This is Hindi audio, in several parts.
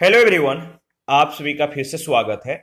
Hello everyone. आप सभी का फिर से स्वागत है।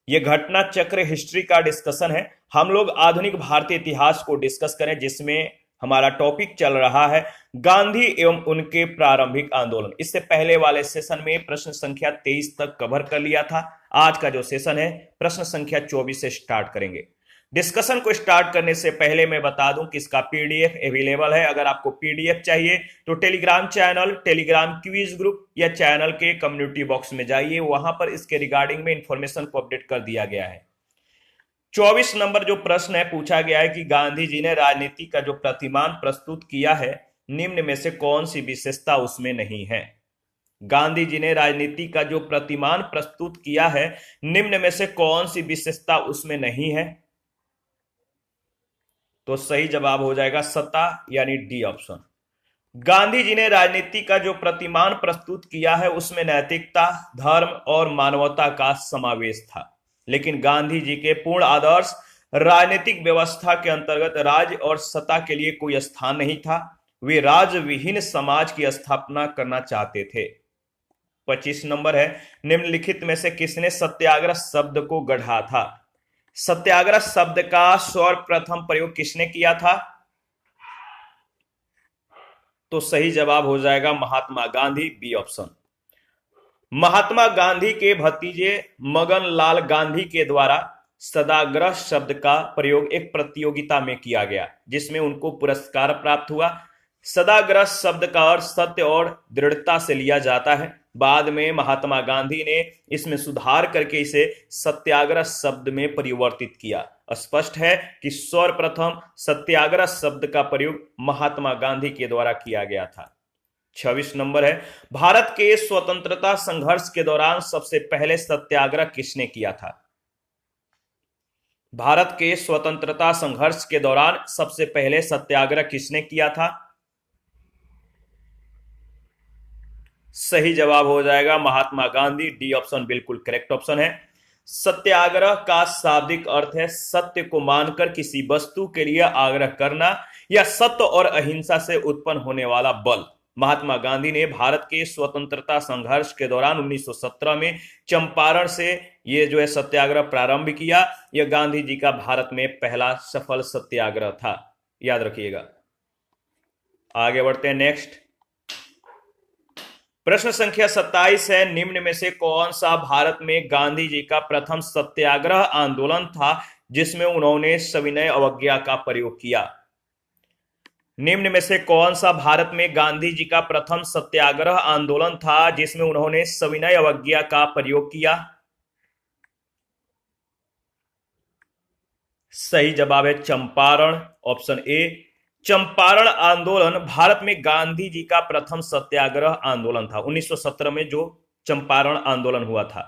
यह घटना चक्र हिस्ट्री का डिस्कशन है। हम लोग आधुनिक भारतीय इतिहास को डिस्कस करें, जिसमें हमारा टॉपिक चल रहा है गांधी एवं उनके प्रारंभिक आंदोलन। इससे पहले वाले सेशन में प्रश्न संख्या 23 तक कवर कर लिया था। आज का जो सेशन है प्रश्न संख्या 24 से स्टार्ट करेंगे। डिस्कशन को स्टार्ट करने से पहले मैं बता दूं कि इसका पीडीएफ अवेलेबल है। अगर आपको पीडीएफ चाहिए तो Telegram channel, Telegram quiz group या चैनल के कम्युनिटी बॉक्स में जाइए, वहां पर इसके रिगार्डिंग में इंफॉर्मेशन को अपडेट कर दिया गया है। 24 नंबर जो प्रश्न है पूछा गया है कि गांधी जी ने राजनीति का जो प्रतिमान प्रस्तुत किया है, निम्न में से कौन सी विशेषता उसमें नहीं है। गांधी जी ने राजनीति का जो प्रतिमान प्रस्तुत किया है, निम्न में से कौन सी विशेषता उसमें नहीं है। तो सही जवाब हो जाएगा सत्ता, यानी डी ऑप्शन। गांधी जी ने राजनीति का जो प्रतिमान प्रस्तुत किया है उसमें नैतिकता, धर्म और मानवता का समावेश था, लेकिन गांधी जी के पूर्ण आदर्श राजनीतिक व्यवस्था के अंतर्गत राज्य और सत्ता के लिए कोई स्थान नहीं था। वे राज्य विहीन समाज की स्थापना करना चाहते थे। 25 नंबर है, निम्नलिखित में से किसने सत्याग्रह शब्द को गढ़ा था। सत्याग्रह शब्द का सर्वप्रथम प्रयोग किसने किया था। तो सही जवाब हो जाएगा महात्मा गांधी, बी ऑप्शन। महात्मा गांधी के भतीजे मगन लाल गांधी के द्वारा सत्याग्रह शब्द का प्रयोग एक प्रतियोगिता में किया गया, जिसमें उनको पुरस्कार प्राप्त हुआ। सत्याग्रह शब्द का अर्थ सत्य और दृढ़ता से लिया जाता है। बाद में महात्मा गांधी ने इसमें सुधार करके इसे सत्याग्रह शब्द में परिवर्तित किया। स्पष्ट है कि सर्वप्रथम सत्याग्रह शब्द का प्रयोग महात्मा गांधी के द्वारा किया गया था। 26 नंबर है, भारत के स्वतंत्रता संघर्ष के दौरान सबसे पहले सत्याग्रह किसने किया था। भारत के स्वतंत्रता संघर्ष के दौरान सबसे पहले सत्याग्रह किसने किया था। सही जवाब हो जाएगा महात्मा गांधी, डी ऑप्शन बिल्कुल करेक्ट ऑप्शन है। सत्याग्रह का शाब्दिक अर्थ है सत्य को मानकर किसी वस्तु के लिए आग्रह करना या सत्य और अहिंसा से उत्पन्न होने वाला बल। महात्मा गांधी ने भारत के स्वतंत्रता संघर्ष के दौरान 1917 में चंपारण से ये जो है सत्याग्रह प्रारंभ किया। यह गांधी जी का भारत में पहला सफल सत्याग्रह था, याद रखिएगा। आगे बढ़ते हैं नेक्स्ट। प्रश्न संख्या 27 है, निम्न में से कौन सा भारत में गांधी जी का प्रथम सत्याग्रह आंदोलन था जिसमें उन्होंने सविनय अवज्ञा का प्रयोग किया। निम्न में से कौन सा भारत में गांधी जी का प्रथम सत्याग्रह आंदोलन था जिसमें उन्होंने सविनय अवज्ञा का प्रयोग किया। सही जवाब है चंपारण, ऑप्शन ए। चंपारण आंदोलन भारत में गांधी जी का प्रथम सत्याग्रह आंदोलन था। 1917 में जो चंपारण आंदोलन हुआ था,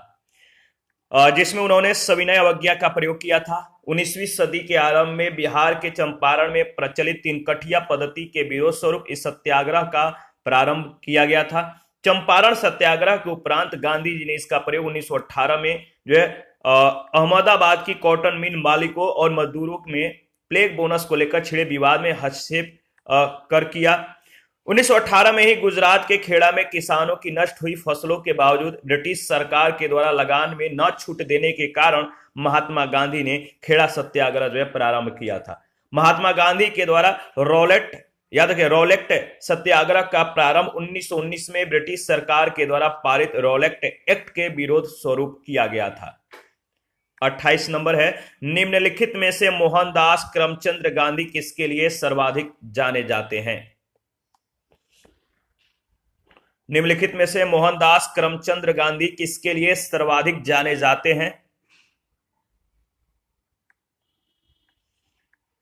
जिसमें उन्होंने सविनय अवज्ञा का प्रयोग किया था। 19वीं सदी के आरंभ में बिहार के चंपारण में प्रचलित तीन कठिया पद्धति के विरोध स्वरूप इस सत्याग्रह का प्रारंभ किया गया था। चंपारण सत्याग्रह के उपरांत गांधी जी ने इसका प्रयोग 1918 में जो है अहमदाबाद की कॉटन मिल मालिकों और मजदूरों में प्लेग बोनस को लेकर छिड़े विवाद में हस्तक्षेप कर किया। 1918 में ही गुजरात के खेड़ा में किसानों की नष्ट हुई फसलों के बावजूद ब्रिटिश सरकार के द्वारा लगान में न छूट देने के कारण महात्मा गांधी ने खेड़ा सत्याग्रह जो है प्रारंभ किया था। महात्मा गांधी के द्वारा रॉलेक्ट सत्याग्रह का प्रारंभ 1919 में ब्रिटिश सरकार के द्वारा पारित रॉलेक्ट एक्ट के विरोध स्वरूप किया गया था। 28 नंबर है, निम्नलिखित में से मोहनदास करमचंद गांधी किसके लिए सर्वाधिक जाने जाते हैं। निम्नलिखित में से मोहनदास करमचंद गांधी किसके लिए सर्वाधिक जाने जाते हैं।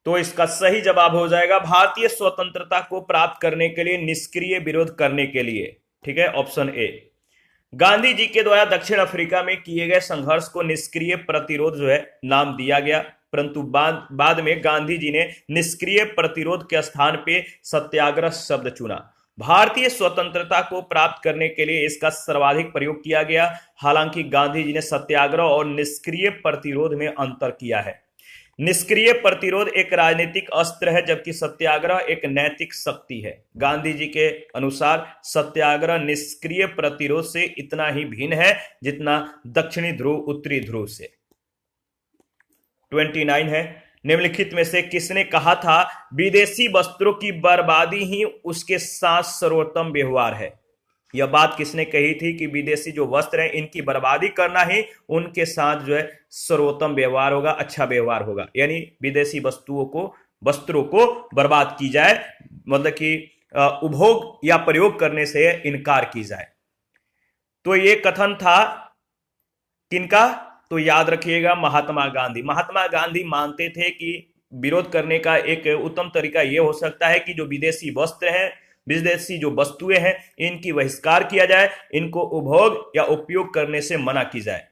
तो इसका सही जवाब हो जाएगा भारतीय स्वतंत्रता को प्राप्त करने के लिए निष्क्रिय विरोध करने के लिए, ठीक है, ऑप्शन ए। गांधी जी के द्वारा दक्षिण अफ्रीका में किए गए संघर्ष को निष्क्रिय प्रतिरोध जो है नाम दिया गया, परंतु बाद में गांधी जी ने निष्क्रिय प्रतिरोध के स्थान पे सत्याग्रह शब्द चुना। भारतीय स्वतंत्रता को प्राप्त करने के लिए इसका सर्वाधिक प्रयोग किया गया। हालांकि गांधी जी ने सत्याग्रह और निष्क्रिय प्रतिरोध में अंतर किया है। निष्क्रिय प्रतिरोध एक राजनीतिक अस्त्र है जबकि सत्याग्रह एक नैतिक शक्ति है। गांधी जी के अनुसार सत्याग्रह निष्क्रिय प्रतिरोध से इतना ही भिन्न है जितना दक्षिणी ध्रुव उत्तरी ध्रुव से। 29 है, निम्नलिखित में से किसने कहा था विदेशी वस्त्रों की बर्बादी ही उसके साथ सर्वोत्तम व्यवहार है? यह बात किसने कही थी कि विदेशी जो वस्त्र हैं इनकी बर्बादी करना ही उनके साथ जो है सर्वोत्तम व्यवहार होगा, अच्छा व्यवहार होगा। यानी विदेशी वस्त्रों को बर्बाद की जाए, मतलब कि उपभोग या प्रयोग करने से इनकार की जाए। तो ये कथन था किनका? तो याद रखिएगा महात्मा गांधी। महात्मा गांधी मानते थे कि विरोध करने का एक उत्तम तरीका यह हो सकता है कि जो विदेशी वस्त्र हैं, विदेशी जो वस्तुएं हैं, इनकी बहिष्कार किया जाए, इनको उपभोग या उपयोग करने से मना की जाए।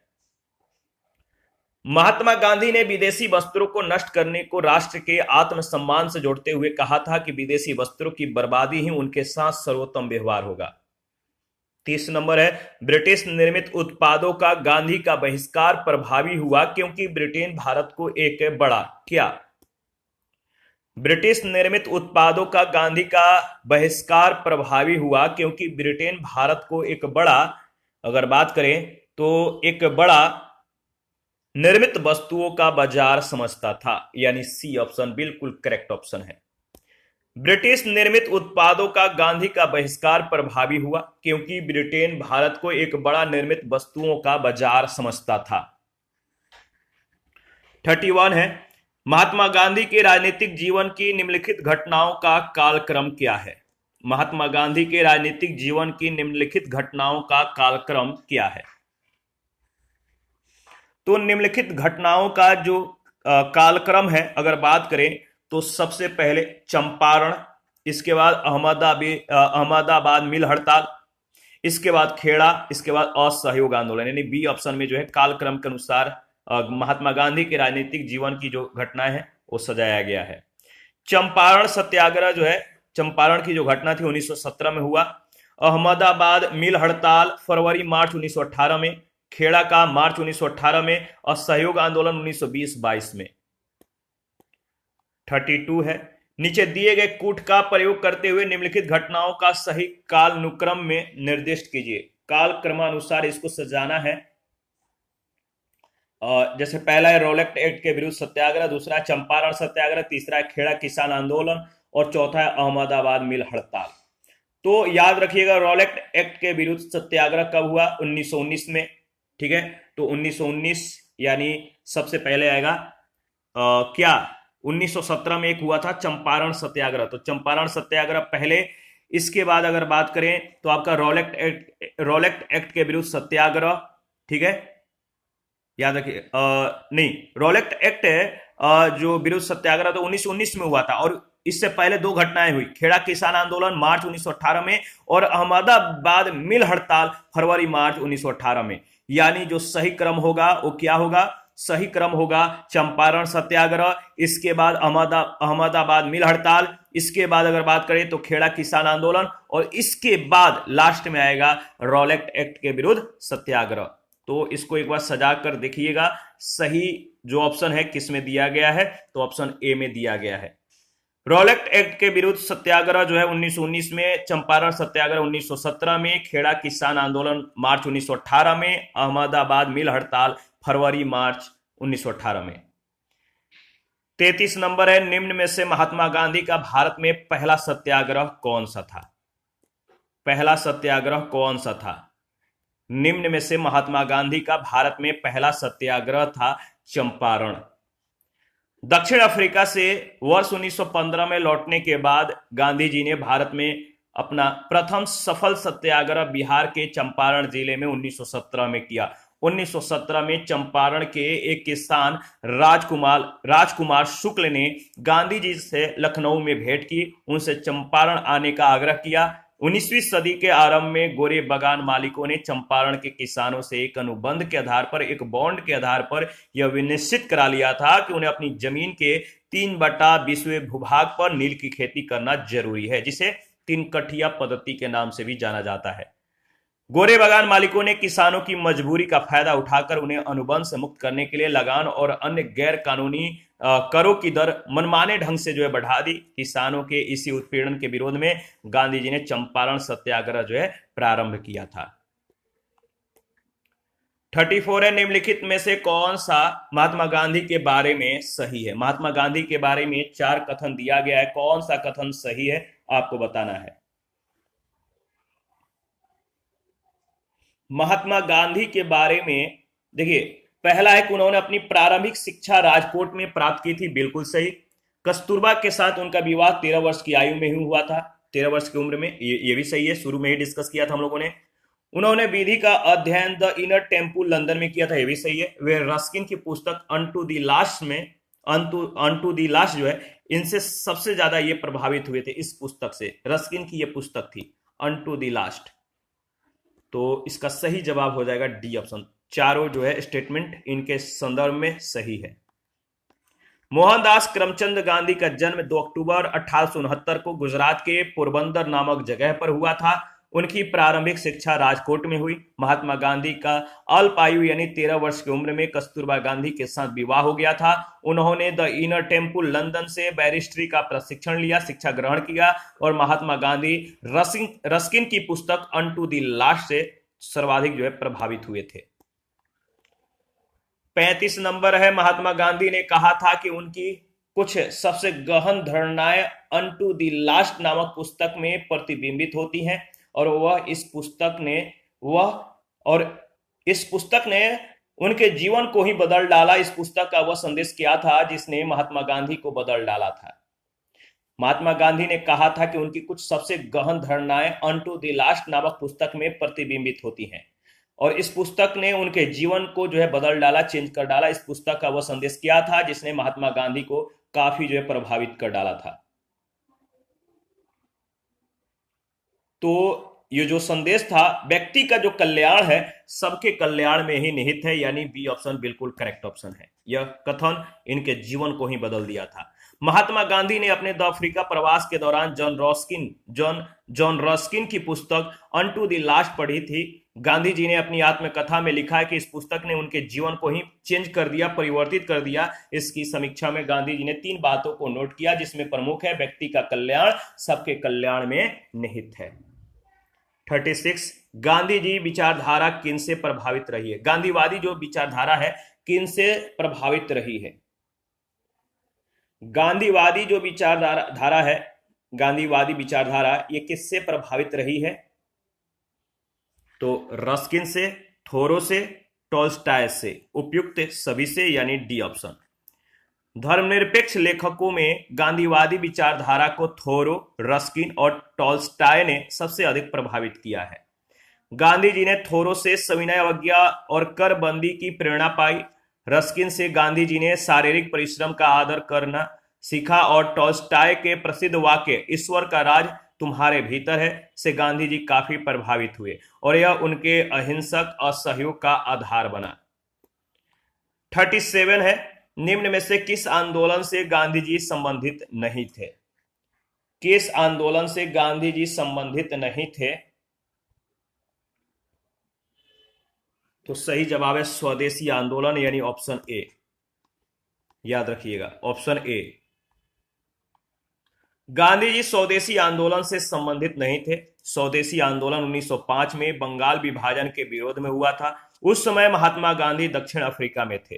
महात्मा गांधी ने विदेशी वस्त्रों को नष्ट करने को राष्ट्र के आत्मसम्मान से जोड़ते हुए कहा था कि विदेशी वस्त्रों की बर्बादी ही उनके साथ सर्वोत्तम व्यवहार होगा। 30 नंबर है, ब्रिटिश निर्मित उत्पादों का गांधी का बहिष्कार प्रभावी हुआ क्योंकि ब्रिटेन भारत को एक बड़ा क्या? ब्रिटिश निर्मित उत्पादों का गांधी का बहिष्कार प्रभावी हुआ क्योंकि ब्रिटेन भारत को एक बड़ा, अगर बात करें तो एक बड़ा निर्मित वस्तुओं का बाजार समझता था। यानी सी ऑप्शन बिल्कुल करेक्ट ऑप्शन है। ब्रिटिश निर्मित उत्पादों का गांधी का बहिष्कार प्रभावी हुआ क्योंकि ब्रिटेन भारत को एक बड़ा निर्मित वस्तुओं का बाजार समझता था। 31 है, महात्मा गांधी के राजनीतिक जीवन की निम्नलिखित घटनाओं का कालक्रम क्या है? महात्मा गांधी के राजनीतिक जीवन की निम्नलिखित घटनाओं का कालक्रम क्या है? तो निम्नलिखित घटनाओं का जो कालक्रम है अगर बात करें तो सबसे पहले चंपारण, इसके बाद अहमदाबाद मिल हड़ताल, इसके बाद खेड़ा, इसके बाद असहयोग आंदोलन। यानी बी ऑप्शन में जो है कालक्रम के अनुसार महात्मा गांधी के राजनीतिक जीवन की जो घटनाएं हैं वो सजाया गया है। चंपारण सत्याग्रह जो है, चंपारण की जो घटना थी 1917 में हुआ। अहमदाबाद मिल हड़ताल फरवरी मार्च 1918 में, खेड़ा का मार्च 1918 में, और सहयोग आंदोलन 1920-22 में। 32 है, नीचे दिए गए कूट का प्रयोग करते हुए निम्नलिखित घटनाओं का सही कालानुक्रम में निर्दिष्ट कीजिए। काल क्रमानुसार इसको सजाना है। जैसे पहला है रोलेक्ट एक्ट के विरुद्ध सत्याग्रह, दूसरा है चंपारण सत्याग्रह, तीसरा है खेड़ा किसान आंदोलन और चौथा है अहमदाबाद मिल हड़ताल। तो याद रखिएगा रोलेक्ट एक्ट के विरुद्ध सत्याग्रह कब हुआ? 1919 में। ठीक है, तो 1919 यानी सबसे पहले आएगा क्या? 1917 में एक हुआ था चंपारण सत्याग्रह, तो चंपारण सत्याग्रह पहले। इसके बाद अगर बात करें तो आपका रोलेक्ट एक्ट के विरुद्ध सत्याग्रह, ठीक है, याद रखिए। नहीं, रोलेक्ट एक्ट जो विरुद्ध सत्याग्रह तो 1919 में हुआ था, और इससे पहले दो घटनाएं हुई, खेड़ा किसान आंदोलन मार्च 1918 में और अहमदाबाद मिल हड़ताल फरवरी मार्च 1918 में। यानी जो सही क्रम होगा वो क्या होगा? सही क्रम होगा चंपारण सत्याग्रह, इसके बाद अहमदाबाद मिल हड़ताल, इसके बाद अगर बात करें तो खेड़ा किसान आंदोलन, और इसके बाद लास्ट में आएगा रोलेक्ट एक्ट के विरुद्ध सत्याग्रह। तो इसको एक बार सजा कर देखिएगा, सही जो ऑप्शन है किस में दिया गया है? तो ऑप्शन ए में दिया गया है। रोलेक्ट एक्ट के विरुद्ध सत्याग्रह जो है 1919 में, चंपारण सत्याग्रह 1917 में, खेड़ा किसान आंदोलन मार्च 1918 में, अहमदाबाद मिल हड़ताल फरवरी मार्च 1918 में। 33 नंबर है, निम्न में से महात्मा गांधी का भारत में पहला सत्याग्रह कौन सा था? पहला सत्याग्रह कौन सा था? निम्न में से महात्मा गांधी का भारत में पहला सत्याग्रह था चंपारण। दक्षिण अफ्रीका से वर्ष 1915 में लौटने के बाद गांधी जी ने भारत में अपना प्रथम सफल सत्याग्रह बिहार के चंपारण जिले में 1917 में किया। 1917 में चंपारण के एक किसान राजकुमार शुक्ल ने गांधी जी से लखनऊ में भेंट की, उनसे चंपारण आने का आग्रह किया। 19वीं सदी के आरंभ में गोरे बागान मालिकों ने चंपारण के किसानों से एक अनुबंध के आधार पर, एक बॉन्ड के आधार पर यह विनिश्चित करा लिया था कि उन्हें अपनी जमीन के 3/20 भूभाग पर नील की खेती करना जरूरी है, जिसे 3 कठिया पद्धति के नाम से भी जाना जाता है। गोरे बागान मालिकों ने किसानों की मजबूरी का फायदा उठाकर उन्हें अनुबंध से मुक्त करने के लिए लगान और अन्य गैर कानूनी करों की दर मनमाने ढंग से जो है बढ़ा दी। किसानों के इसी उत्पीड़न के विरोध में गांधी जी ने चंपारण सत्याग्रह जो है प्रारंभ किया था। 34 है, निम्नलिखित में से कौन सा महात्मा गांधी के बारे में सही है? महात्मा गांधी के बारे में 4 कथन दिया गया है, कौन सा कथन सही है आपको बताना है। महात्मा गांधी के बारे में देखिए, पहला है कि उन्होंने अपनी प्रारंभिक शिक्षा राजकोट में प्राप्त की थी, बिल्कुल सही। कस्तूरबा के साथ उनका विवाह 13 वर्ष की आयु में ही हुआ था, 13 वर्ष की उम्र में, ये भी सही है, शुरू में ही डिस्कस किया था हम लोगों ने। उन्होंने विधि का अध्ययन द इनर टेम्पल लंदन में किया था, ये भी सही है। वे रस्किन की पुस्तक अनटू द लास्ट में अनटू द लास्ट जो है, इनसे सबसे ज्यादा ये प्रभावित हुए थे, इस पुस्तक से। रस्किन की ये पुस्तक थी अनटू द लास्ट। तो इसका सही जवाब हो जाएगा डी ऑप्शन। चारों जो है स्टेटमेंट इनके संदर्भ में सही है। मोहनदास करमचंद गांधी का जन्म 2 अक्टूबर 1869 को गुजरात के पोरबंदर नामक जगह पर हुआ था। उनकी प्रारंभिक शिक्षा राजकोट में हुई। महात्मा गांधी का अल्पायु यानी 13 वर्ष की उम्र में कस्तूरबा गांधी के साथ विवाह हो गया था। उन्होंने द इनर टेम्पल लंदन से बैरिस्ट्री का प्रशिक्षण लिया, शिक्षा ग्रहण किया और महात्मा गांधी रस्किन की पुस्तक अनटू द लास्ट से सर्वाधिक जो है प्रभावित हुए थे। 35 नंबर है, महात्मा गांधी ने कहा था कि उनकी कुछ सबसे गहन धारणाएं अनटू द लास्ट नामक पुस्तक में प्रतिबिंबित होती हैं और इस पुस्तक ने उनके जीवन को ही बदल डाला। इस पुस्तक का वह संदेश क्या था जिसने महात्मा गांधी को बदल डाला था? महात्मा गांधी ने कहा था कि उनकी कुछ सबसे गहन धारणाएं अनटू द लास्ट नामक पुस्तक में प्रतिबिंबित होती हैं और इस पुस्तक ने उनके जीवन को जो है बदल डाला, चेंज कर डाला। इस पुस्तक का वह संदेश क्या था जिसने महात्मा गांधी को काफी जो है प्रभावित कर डाला था? तो ये जो संदेश था, व्यक्ति का जो कल्याण है सबके कल्याण में ही निहित है, यानी बी ऑप्शन बिल्कुल करेक्ट ऑप्शन है। यह कथन इनके जीवन को ही बदल दिया था। महात्मा गांधी ने अपने द अफ्रीका प्रवास के दौरान जॉन रस्किन की पुस्तक अनटू द लास्ट पढ़ी थी। गांधी जी ने अपनी आत्मकथा में लिखा है कि इस पुस्तक ने उनके जीवन को ही चेंज कर दिया, परिवर्तित कर दिया। इसकी समीक्षा में गांधी जी ने 3 बातों को नोट किया जिसमें प्रमुख है व्यक्ति का कल्याण सबके कल्याण में निहित है। 36, गांधी जी विचारधारा किनसे प्रभावित रही है? गांधीवादी जो विचारधारा है किनसे प्रभावित रही है? गांधीवादी जो विचारधारा है, गांधीवादी विचारधारा ये किससे प्रभावित रही है? तो रस्किन से, थोरो से, टॉल्स्टॉय से, उपयुक्त सभी से, यानी डी ऑप्शन। धर्मनिरपेक्ष लेखकों में गांधीवादी विचारधारा को थोरो, रस्किन और टॉल्स्टॉय ने सबसे अधिक प्रभावित किया है। गांधी जी ने थोरो से सविनय अवज्ञा और कर बंदी की प्रेरणा पाई। रस्किन से गांधी जी ने शारीरिक परिश्रम का आदर करना सीखा और टॉल्स्टॉय के प्रसिद्ध वाक्य ईश्वर का राज तुम्हारे भीतर है से गांधी जी काफी प्रभावित हुए और यह उनके अहिंसक असहयोग का आधार बना। 37 है, निम्न में से किस आंदोलन से गांधी जी संबंधित नहीं थे? किस आंदोलन से गांधी जी संबंधित नहीं थे? तो सही जवाब है स्वदेशी आंदोलन, यानी ऑप्शन ए। याद रखिएगा, ऑप्शन ए। गांधी जी स्वदेशी आंदोलन से संबंधित नहीं थे। स्वदेशी आंदोलन 1905 में बंगाल विभाजन के विरोध में हुआ था। उस समय महात्मा गांधी दक्षिण अफ्रीका में थे।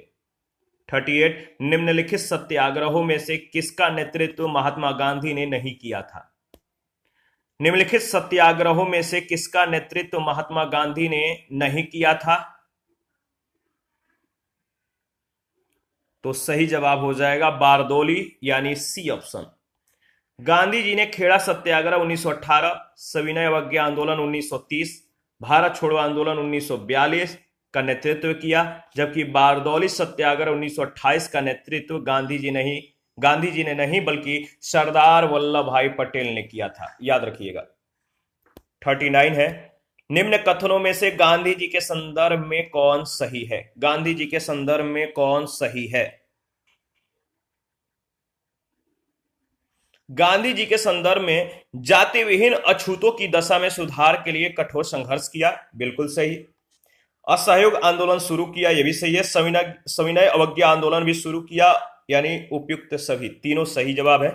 38, निम्नलिखित सत्याग्रहों में से किसका नेतृत्व महात्मा गांधी ने नहीं किया था? निम्नलिखित सत्याग्रहों में से किसका नेतृत्व महात्मा गांधी ने नहीं किया था? तो सही जवाब हो जाएगा बारदोली, यानी सी ऑप्शन। गांधी जी ने खेड़ा सत्याग्रह 1918, सविनय अवज्ञा आंदोलन 1930, भारत छोड़ो आंदोलन 1942 का नेतृत्व किया, जबकि बारदौली सत्याग्रह 1928 का नेतृत्व गांधी जी ने नहीं बल्कि सरदार वल्लभ भाई पटेल ने किया था। याद रखिएगा। 39 है, निम्न कथनों में से गांधी जी के संदर्भ में कौन सही है? गांधी जी के संदर्भ में कौन सही है? गांधी जी के संदर्भ में जाति विहीन अछूतों की दशा में सुधार के लिए कठोर संघर्ष किया, बिल्कुल सही। असहयोग आंदोलन शुरू किया, यह भी सही है। सविनय अवज्ञा आंदोलन भी शुरू किया यानी उपयुक्त सभी, तीनों सही जवाब है।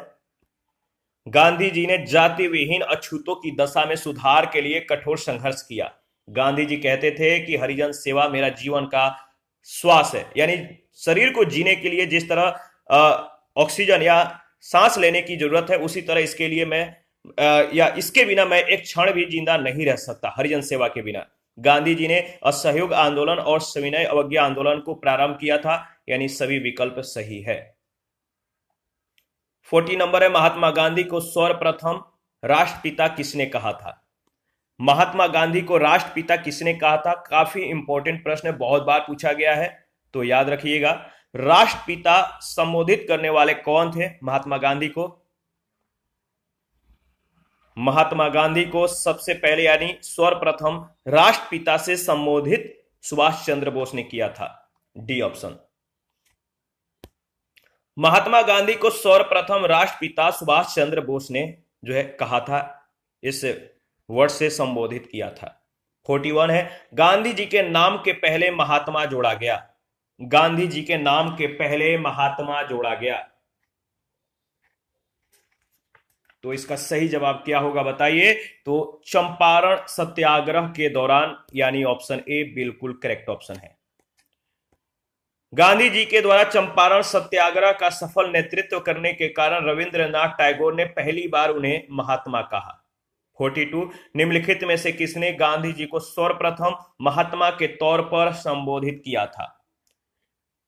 गांधी जी ने जाति विहीन अछूतों की दशा में सुधार के लिए कठोर संघर्ष किया। गांधी जी कहते थे कि हरिजन सेवा मेरा जीवन का श्वास है, यानी शरीर को जीने के लिए जिस तरह ऑक्सीजन या सांस लेने की जरूरत है, उसी तरह इसके लिए मैं या इसके बिना मैं एक क्षण भी जिंदा नहीं रह सकता, हरिजन सेवा के बिना। गांधी जी ने असहयोग आंदोलन और सविनय अवज्ञा आंदोलन को प्रारंभ किया था, यानी सभी विकल्प सही है। 40 नंबर है, महात्मा गांधी को सर्वप्रथम राष्ट्रपिता किसने कहा था? महात्मा गांधी को राष्ट्रपिता किसने कहा था? काफी इंपॉर्टेंट प्रश्न, बहुत बार पूछा गया है, तो याद रखिएगा। राष्ट्रपिता संबोधित करने वाले कौन थे महात्मा गांधी को? महात्मा गांधी को सबसे पहले यानी सर्वप्रथम राष्ट्रपिता से संबोधित सुभाष चंद्र बोस ने किया था, डी ऑप्शन। महात्मा गांधी को सर्वप्रथम राष्ट्रपिता सुभाष चंद्र बोस ने जो है कहा था, इस वर्ड से संबोधित किया था। 41 है, गांधी जी के नाम के पहले महात्मा जोड़ा गया। गांधी जी के नाम के पहले महात्मा जोड़ा गया, तो इसका सही जवाब क्या होगा बताइए? तो चंपारण सत्याग्रह के दौरान, यानी ऑप्शन ए बिल्कुल करेक्ट ऑप्शन है। गांधी जी के द्वारा चंपारण सत्याग्रह का सफल नेतृत्व करने के कारण रविंद्रनाथ टैगोर ने पहली बार उन्हें महात्मा कहा। 42, निम्नलिखित में से किसने गांधी जी को सर्वप्रथम महात्मा के तौर पर संबोधित किया था?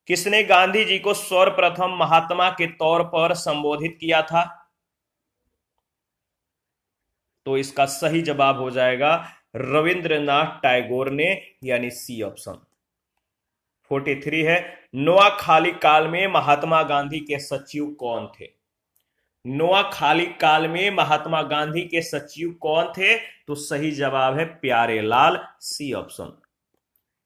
किसने गांधी जी को सर्वप्रथम महात्मा के तौर पर संबोधित किया था? तो इसका सही जवाब हो जाएगा रविंद्रनाथ टैगोर ने, यानी सी ऑप्शन। 43 है, नोआखाली काल में महात्मा गांधी के सचिव कौन थे? नोआखाली काल में महात्मा गांधी के सचिव कौन थे? तो सही जवाब है प्यारेलाल, सी ऑप्शन।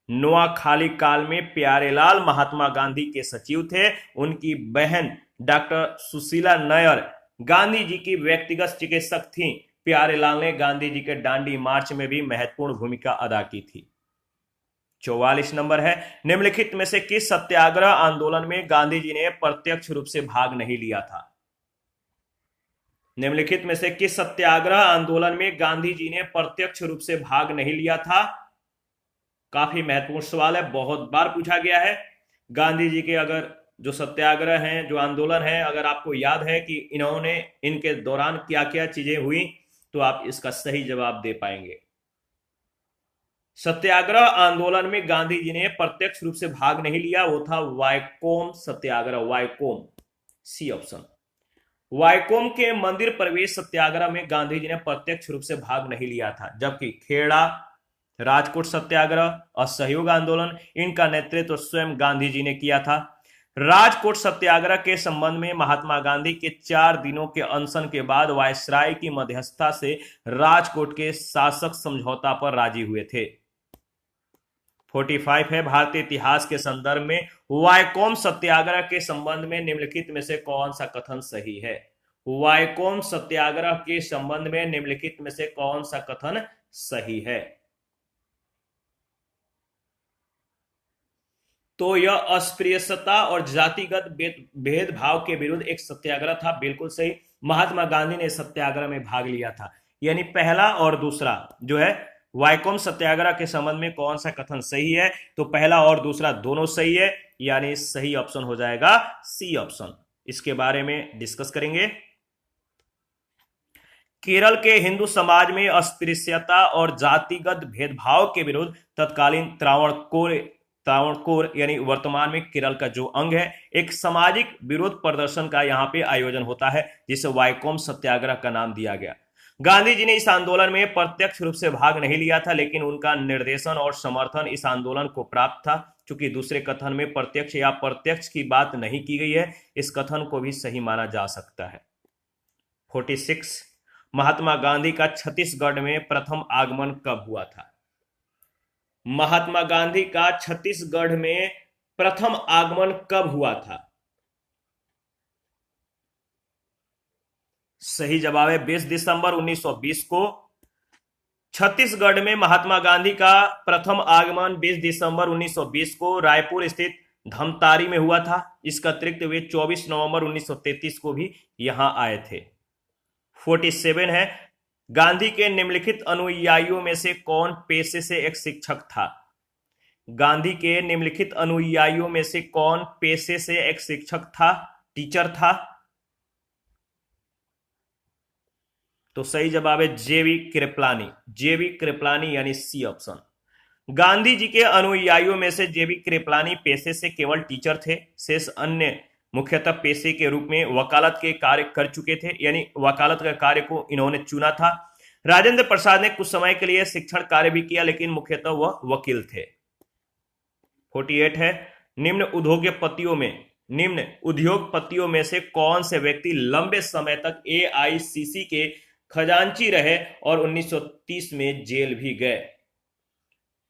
नोआखाली काल में प्यारेलाल महात्मा गांधी के सचिव थे। उनकी बहन डॉक्टर सुशीला नायर गांधी जी की व्यक्तिगत चिकित्सक थी। प्यारेलाल ने गांधी जी के दांडी मार्च में भी महत्वपूर्ण भूमिका अदा की थी। 44 नंबर है, निम्नलिखित में से किस सत्याग्रह आंदोलन में गांधी जी ने प्रत्यक्ष रूप से भाग नहीं लिया था? निम्नलिखित में से किस सत्याग्रह आंदोलन में गांधी जी ने प्रत्यक्ष रूप से भाग नहीं लिया था? काफी महत्वपूर्ण सवाल है, बहुत बार पूछा गया है। गांधी जी के अगर जो सत्याग्रह हैं, जो आंदोलन है, अगर आपको याद है कि इन्होंने इनके दौरान क्या क्या चीजें हुई, तो आप इसका सही जवाब दे पाएंगे। सत्याग्रह आंदोलन में गांधी जी ने प्रत्यक्ष रूप से भाग नहीं लिया, वो था वायकोम सत्याग्रह, वायकोम, सी ऑप्शन। वायकोम के मंदिर प्रवेश सत्याग्रह में गांधी जी ने प्रत्यक्ष रूप से भाग नहीं लिया था, जबकि खेड़ा, राजकोट सत्याग्रह, असहयोग आंदोलन, इनका नेतृत्व स्वयं गांधी जी ने किया था। राजकोट सत्याग्रह के संबंध में महात्मा गांधी के 4 दिनों के अनशन के बाद वायसराय की मध्यस्थता से राजकोट के शासक समझौता पर राजी हुए थे। 45 है, भारतीय इतिहास के संदर्भ में वायकोम सत्याग्रह के संबंध में निम्नलिखित में से कौन सा कथन सही है? वायकोम सत्याग्रह के संबंध में निम्नलिखित में से कौन सा कथन सही है? तो यह अस्पृश्यता और जातिगत भेदभाव के विरुद्ध एक सत्याग्रह था, बिल्कुल सही। महात्मा गांधी ने सत्याग्रह में भाग लिया था, यानी पहला और दूसरा जो है वायकोम सत्याग्रह के संबंध में कौन सा कथन सही है? तो पहला और दूसरा दोनों सही है, यानी सही ऑप्शन हो जाएगा सी ऑप्शन। इसके बारे में डिस्कस करेंगे। केरल के हिंदू समाज में अस्पृश्यता और जातिगत भेदभाव के विरुद्ध तत्कालीन त्रावणकोर यानी वर्तमान में केरल का जो अंग है, एक सामाजिक विरोध प्रदर्शन का यहाँ पे आयोजन होता है, जिसे वायकोम सत्याग्रह का नाम दिया गया। गांधी जी ने इस आंदोलन में प्रत्यक्ष रूप से भाग नहीं लिया था, लेकिन उनका निर्देशन और समर्थन इस आंदोलन को प्राप्त था। चूंकि दूसरे कथन में प्रत्यक्ष या प्रत्यक्ष की बात नहीं की गई है, इस कथन को भी सही माना जा सकता है। 46, महात्मा गांधी का छत्तीसगढ़ में प्रथम आगमन कब हुआ था? महात्मा गांधी का छत्तीसगढ़ में प्रथम आगमन कब हुआ था? सही जवाब है 20 दिसंबर 1920 को। छत्तीसगढ़ में महात्मा गांधी का प्रथम आगमन 20 दिसंबर 1920 को रायपुर स्थित धमतारी में हुआ था। इसका अतिरिक्त वे 24 नवंबर 1933 को भी यहां आए थे। 47 है, गांधी के निम्नलिखित अनुयायियों में से कौन पेशे से एक शिक्षक था? गांधी के निम्नलिखित अनुयायियों में से कौन पेशे से एक शिक्षक था, टीचर था? तो सही जवाब है जेवी कृपलानी। जेवी कृपलानी यानी सी ऑप्शन। गांधी जी के अनुयायियों में से जेवी कृपलानी पेशे से केवल टीचर थे। शेष अन्य मुख्यतः पेशे के रूप में वकालत के कार्य कर चुके थे, यानी वकालत का कार्य को इन्होंने चुना था। राजेंद्र प्रसाद ने कुछ समय के लिए शिक्षण कार्य भी किया, लेकिन मुख्यतः वह वकील थे। 48 है, निम्न उद्योगपतियों में से कौन से व्यक्ति लंबे समय तक एआईसीसी के खजांची रहे और 1930 में जेल भी गए?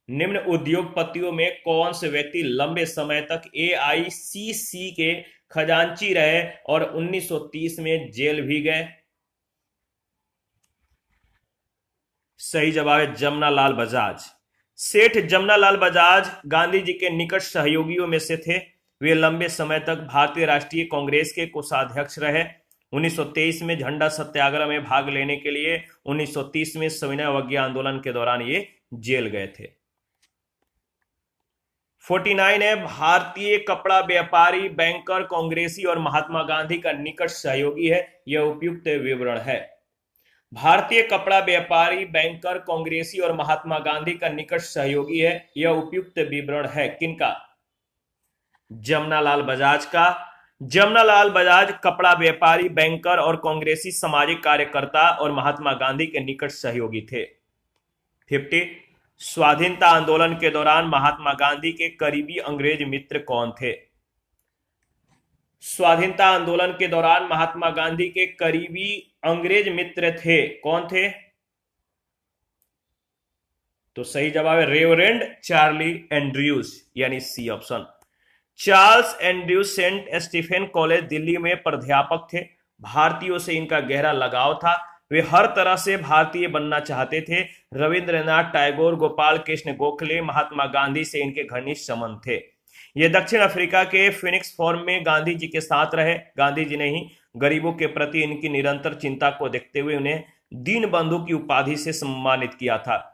निम्न उद्योगपतियों में कौन से व्यक्ति लंबे समय तक एआईसीसी के खजांची रहे और 1930 में जेल भी गए? सही जवाब है जमनालाल बजाज। सेठ जमनालाल बजाज गांधी जी के निकट सहयोगियों में से थे। वे लंबे समय तक भारतीय राष्ट्रीय कांग्रेस के कोषाध्यक्ष रहे। 1923 में झंडा सत्याग्रह में भाग लेने के लिए 1930 में सविनय अवज्ञा आंदोलन के दौरान ये जेल गए थे। 49 है, भारतीय कपड़ा व्यापारी, बैंकर, कांग्रेसी और महात्मा गांधी का निकट सहयोगी है। यह उपयुक्त विवरण है। भारतीय कपड़ा व्यापारी, बैंकर, कांग्रेसी और महात्मा गांधी का निकट सहयोगी है। यह उपयुक्त विवरण है किनका? जमनालाल बजाज का। जमनालाल बजाज कपड़ा व्यापारी, बैंकर और कांग्रेसी सामाजिक कार्यकर्ता और महात्मा गांधी के निकट सहयोगी थे। 50, स्वाधीनता आंदोलन के दौरान महात्मा गांधी के करीबी अंग्रेज मित्र कौन थे? स्वाधीनता आंदोलन के दौरान महात्मा गांधी के करीबी अंग्रेज मित्र थे, कौन थे? तो सही जवाब है रेवरेंड चार्ली एंड्रयूज, यानी C option. Charles Andrews Saint Stephen college Delhi में प्राध्यापक थे। भारतीयों से इनका गहरा लगाव था। वे हर तरह से भारतीय बनना चाहते थे। रविंद्रनाथ टैगोर, गोपाल कृष्ण गोखले, महात्मा गांधी से इनके घनिष्ठ संबंध थे। ये दक्षिण अफ्रीका के फिनिक्स फॉर्म में गांधी जी के साथ रहे। गांधी जी ने ही गरीबों के प्रति इनकी निरंतर चिंता को देखते हुए उन्हें दीन बंधु की उपाधि से सम्मानित किया था।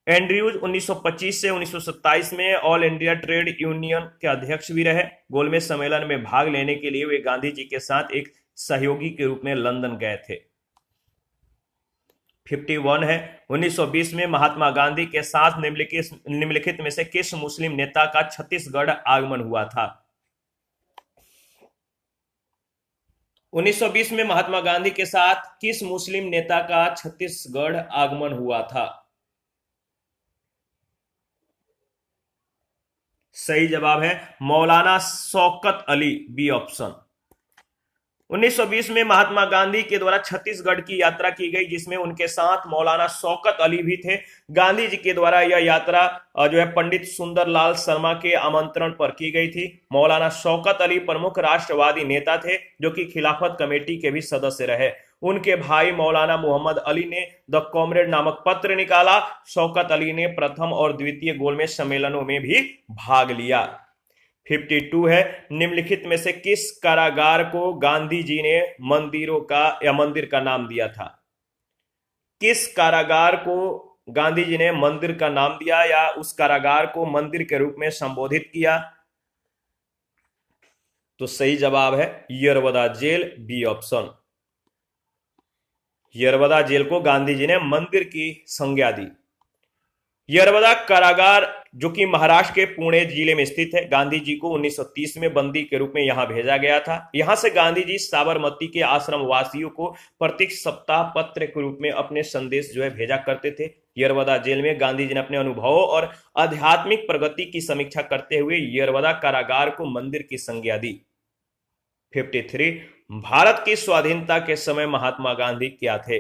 एंड्रयूज 1925 से 1927 में ऑल इंडिया ट्रेड यूनियन के अध्यक्ष भी रहे। गोलमेज सम्मेलन में भाग लेने के लिए वे गांधी जी के साथ एक सहयोगी के रूप में लंदन गए थे। 51 है, 1920 में महात्मा गांधी के साथ निम्नलिखित में से किस मुस्लिम नेता का छत्तीसगढ़ आगमन हुआ था? 1920 में महात्मा गांधी के साथ किस मुस्लिम नेता का छत्तीसगढ़ आगमन हुआ था? सही जवाब है मौलाना शौकत अली, बी ऑप्शन। 1920 में महात्मा गांधी के द्वारा छत्तीसगढ़ की यात्रा की गई, जिसमें उनके साथ मौलाना शौकत अली भी थे। गांधी जी के द्वारा यह यात्रा जो है पंडित सुंदरलाल शर्मा के आमंत्रण पर की गई थी। मौलाना शौकत अली प्रमुख राष्ट्रवादी नेता थे, जो कि खिलाफत कमेटी के भी सदस्य रहे। उनके भाई मौलाना मोहम्मद अली ने द कॉमरेड नामक पत्र निकाला। शौकत अली ने प्रथम और द्वितीय गोलमेज सम्मेलनों में भी भाग लिया। 52 है, निम्नलिखित में से किस कारागार को गांधी जी ने मंदिर का नाम दिया था? किस कारागार को गांधी जी ने मंदिर का नाम दिया या उस कारागार को मंदिर के रूप में संबोधित किया? तो सही जवाब है Yerwada jail, B option. Yerwada jail को गांधी जी ने मंदिर की संज्ञा दी। यरवदा कारागार जो कि महाराष्ट्र के पुणे जिले में स्थित है। गांधी जी को 1930 में बंदी के रूप में यहां भेजा गया था। यहां से गांधी जी साबरमती के आश्रम वासियों को प्रत्येक सप्ताह पत्र के रूप में अपने संदेश जो है भेजा करते थे। यरवदा जेल में गांधी जी ने अपने अनुभवों और आध्यात्मिक प्रगति की समीक्षा करते हुए यरवदा कारागार को मंदिर की संज्ञा दी। 53, भारत की स्वाधीनता के समय महात्मा गांधी क्या थे?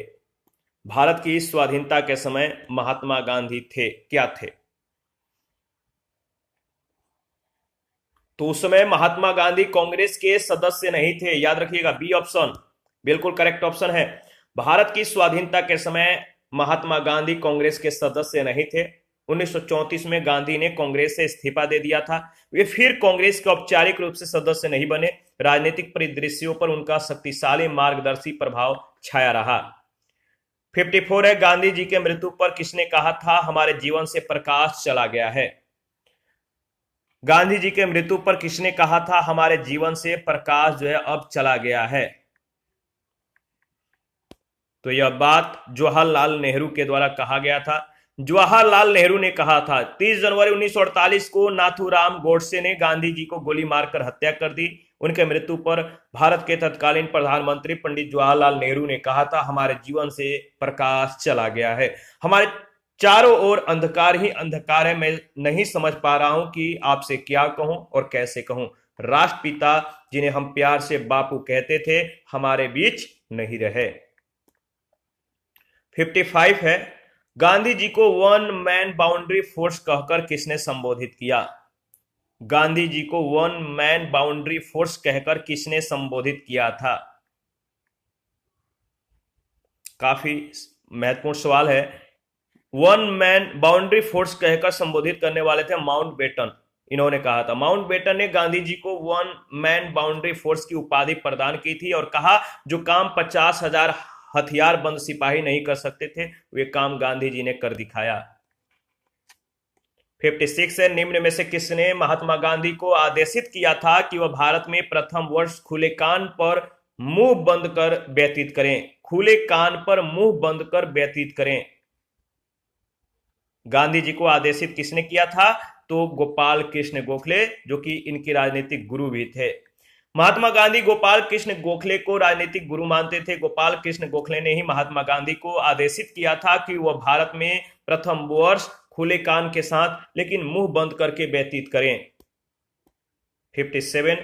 भारत की स्वाधीनता के समय महात्मा गांधी क्या थे? तो उस समय महात्मा गांधी कांग्रेस के सदस्य नहीं थे, याद रखिएगा, बी ऑप्शन बिल्कुल करेक्ट ऑप्शन है। भारत की स्वाधीनता के समय महात्मा गांधी कांग्रेस के सदस्य नहीं थे। 1934 में गांधी ने कांग्रेस से इस्तीफा दे दिया था। वे फिर कांग्रेस के औपचारिक रूप से सदस्य नहीं बने। राजनीतिक परिदृश्यों पर उनका शक्तिशाली मार्गदर्शी प्रभाव छाया रहा। 54 है, गांधी जी के मृत्यु पर किसने कहा था हमारे जीवन से प्रकाश चला गया है? गांधी जी के मृत्यु पर किसने कहा था हमारे जीवन से प्रकाश जो है अब चला गया है? तो यह बात जवाहरलाल नेहरू के द्वारा कहा गया था। जवाहरलाल नेहरू ने कहा था। 30 जनवरी 1948 को नाथूराम गोडसे ने गांधी जी को गोली मारकर हत्या कर दी। उनके मृत्यु पर भारत के तत्कालीन प्रधानमंत्री पंडित जवाहरलाल नेहरू ने कहा था हमारे जीवन से प्रकाश चला गया है, हमारे चारों ओर अंधकार ही अंधकार है, मैं नहीं समझ पा रहा हूं कि आपसे क्या कहूं और कैसे कहूं। राष्ट्रपिता जिन्हें हम प्यार से बापू कहते थे हमारे बीच नहीं रहे। 55 है, गांधी जी को वन मैन बाउंड्री फोर्स कहकर किसने संबोधित किया? गांधी जी को वन मैन बाउंड्री फोर्स कहकर किसने संबोधित किया था? काफी महत्वपूर्ण सवाल है। वन मैन बाउंड्री फोर्स कहकर संबोधित करने वाले थे माउंटबेटन। इन्होंने कहा था, माउंटबेटन ने गांधी जी को वन मैन बाउंड्री फोर्स की उपाधि प्रदान की थी और कहा जो काम 50,000 हथियारबंद सिपाही नहीं कर सकते थे वे काम गांधी जी ने कर दिखाया। 56 है, निम्न में से किसने महात्मा गांधी को आदेशित किया था कि वह भारत में प्रथम वर्ष खुले कान पर मुंह बंद कर व्यतीत करें? खुले कान पर मुंह बंद कर व्यतीत करें। गांधी जी को आदेशित किसने किया था? तो गोपाल कृष्ण गोखले, जो कि इनके राजनीतिक गुरु भी थे। महात्मा गांधी गोपाल कृष्ण गोखले को राजनीतिक गुरु मानते थे। गोपाल कृष्ण गोखले ने ही महात्मा गांधी को आदेशित किया था कि वह भारत में प्रथम वर्ष खुले कान के साथ लेकिन मुंह बंद करके व्यतीत करें। 57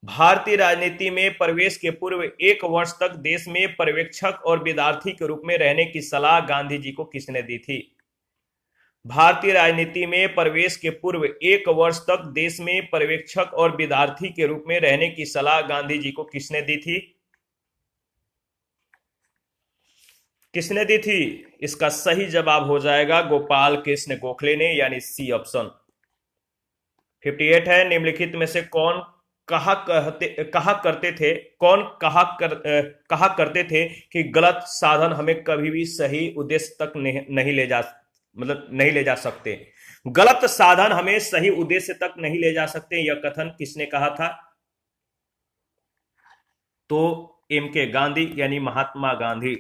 भारतीय राजनीति में प्रवेश के पूर्व 1 वर्ष तक देश में पर्यवेक्षक और विद्यार्थी के रूप में रहने की सलाह गांधी जी को किसने दी थी? भारतीय राजनीति में प्रवेश के पूर्व 1 वर्ष तक देश में पर्यवेक्षक और विद्यार्थी के रूप में रहने की सलाह गांधी जी को किसने दी थी? किसने दी थी? इसका सही जवाब हो जाएगा गोपाल कृष्ण गोखले ने, यानी सी ऑप्शन। 58 है, निम्नलिखित में से कौन कहा करते थे कि गलत साधन हमें कभी भी सही उद्देश्य तक नहीं ले जा सकते? गलत साधन हमें सही उद्देश्य तक नहीं ले जा सकते, यह कथन किसने कहा था? तो एम.के. गांधी, यानी महात्मा गांधी।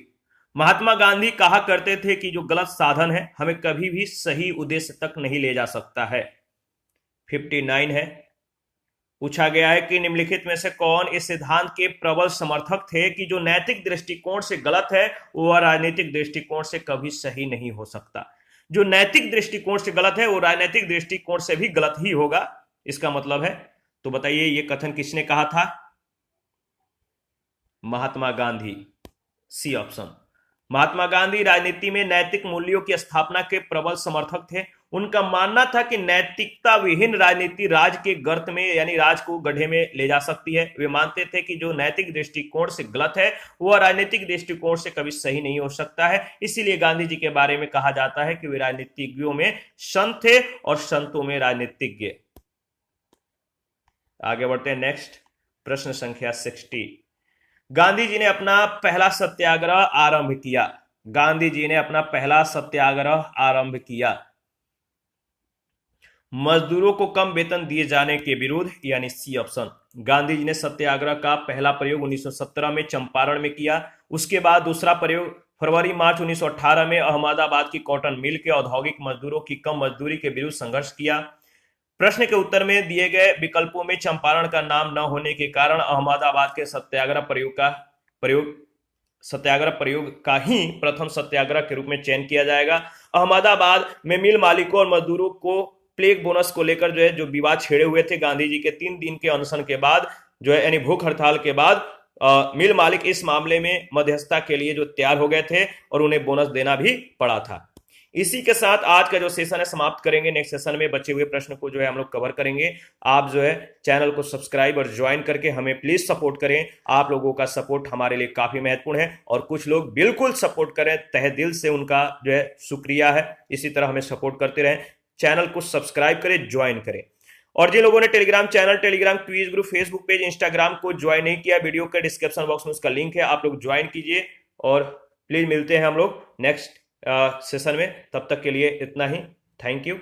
महात्मा गांधी कहा करते थे कि जो गलत साधन है हमें कभी भी सही उद्देश्य तक नहीं ले जा सकता है। 59 है, पूछा गया है कि निम्नलिखित में से कौन इस सिद्धांत के प्रबल समर्थक थे कि जो नैतिक दृष्टिकोण से गलत है वह राजनीतिक दृष्टिकोण से कभी सही नहीं हो सकता? जो नैतिक दृष्टिकोण से गलत है वो राजनीतिक दृष्टिकोण से भी गलत ही होगा, इसका मतलब है। तो बताइए ये कथन किसने कहा था? Mahatma Gandhi, C option. महात्मा गांधी राजनीति में नैतिक मूल्यों की स्थापना के प्रबल समर्थक थे। उनका मानना था कि नैतिकता विहीन राजनीति राज के गर्त में, यानी राज को गड्ढे में ले जा सकती है। वे मानते थे कि जो नैतिक दृष्टिकोण से गलत है वह राजनीतिक दृष्टिकोण से कभी सही नहीं हो सकता है। इसीलिए गांधी जी के बारे में कहा जाता है कि वे राजनीतिज्ञों में संत थे और संतों में राजनीतिज्ञ। आगे बढ़ते हैं नेक्स्ट प्रश्न संख्या 60। गांधी जी ने अपना पहला सत्याग्रह आरंभ किया। गांधी जी ने अपना पहला सत्याग्रह आरंभ किया मजदूरों को कम वेतन दिए जाने के विरुद्ध, यानी सी ऑप्शन। गांधी जी ने सत्याग्रह का पहला प्रयोग 1917 में चंपारण में किया। उसके बाद दूसरा प्रयोग फरवरी मार्च 1918 में अहमदाबाद की कॉटन मिल के औद्योगिक मजदूरों की कम मजदूरी के विरुद्ध संघर्ष किया। प्रश्न के उत्तर में दिए गए विकल्पों में चंपारण का नाम न होने के कारण अहमदाबाद के सत्याग्रह प्रयोग का ही प्रथम सत्याग्रह के रूप में चयन किया जाएगा। अहमदाबाद में मिल मालिकों और मजदूरों को प्लेग बोनस को लेकर जो विवाद छेड़े हुए थे, गांधी जी के 3 दिन के अनशन के बाद यानी भूख हड़ताल के बाद मिल मालिक इस मामले में मध्यस्थता के लिए तैयार हो गए थे और उन्हें बोनस देना भी पड़ा था। इसी के साथ आज का जो सेशन है समाप्त करेंगे। नेक्स्ट सेशन में बचे हुए प्रश्न को जो है हम लोग कवर करेंगे। आप जो है चैनल को सब्सक्राइब और ज्वाइन करके हमें प्लीज सपोर्ट करें। आप लोगों का सपोर्ट हमारे लिए काफी महत्वपूर्ण है और कुछ लोग बिल्कुल सपोर्ट करें, तहे दिल से उनका जो है शुक्रिया है। इसी तरह हमें सपोर्ट करते रहें। चैनल को सब्सक्राइब करें, ज्वाइन करें। और जिन लोगों ने Telegram channel, Telegram quiz group, Facebook page, Instagram को ज्वाइन नहीं किया, वीडियो के डिस्क्रिप्शन बॉक्स में उसका लिंक है, आप लोग ज्वाइन कीजिए। और प्लीज मिलते हैं हम लोग नेक्स्ट सेशन में। तब तक के लिए इतना ही। Thank you.